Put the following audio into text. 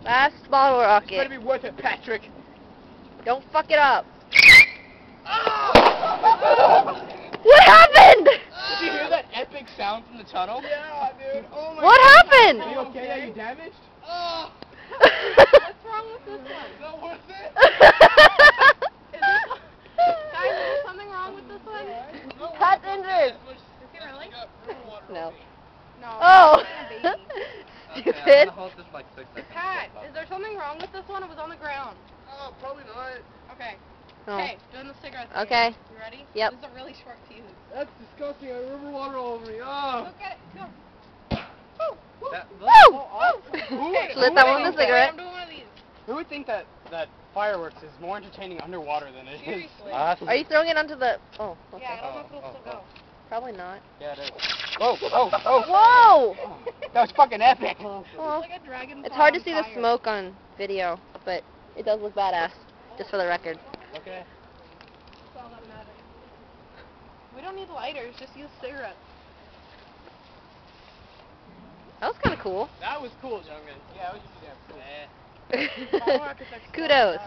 Last bottle It's rocket. gonna be worth it, Patrick. Don't fuck it up. Oh! What happened? Did you hear that epic sound from the tunnel? Yeah, dude. Oh my What God. happened? Are you okay? Are you damaged? Oh! What's wrong with this one? Is that worth it? Guys, is there something wrong with this one? Pat's injured. Is he really? No. No. Oh. It's like a baby. Stupid. Pat, is there something wrong with this one? It was on the ground. Oh, probably not. Okay. Oh. Okay, doing the cigarette thing. Okay. You ready? Yep. This is a really short fuse. That's disgusting. I have river water all over me. Oh. Go get it. Go. Woo! Lit that one with a cigarette. I'm doing one of these. Who would think that fireworks is more entertaining underwater than it is? Seriously. Are you throwing it onto the... Oh, okay. Yeah, I don't know if it'll still go. Probably not. Yeah, it is. Oh. Whoa! That was fucking epic. Well, It's like a dragon. it's hard to see the smoke on video, but it does look badass, just for the record. Okay. That's all that matters. We don't need lighters, just use cigarettes. That was kind of cool. That was cool, Jungan. Yeah, it was just cool. Kudos.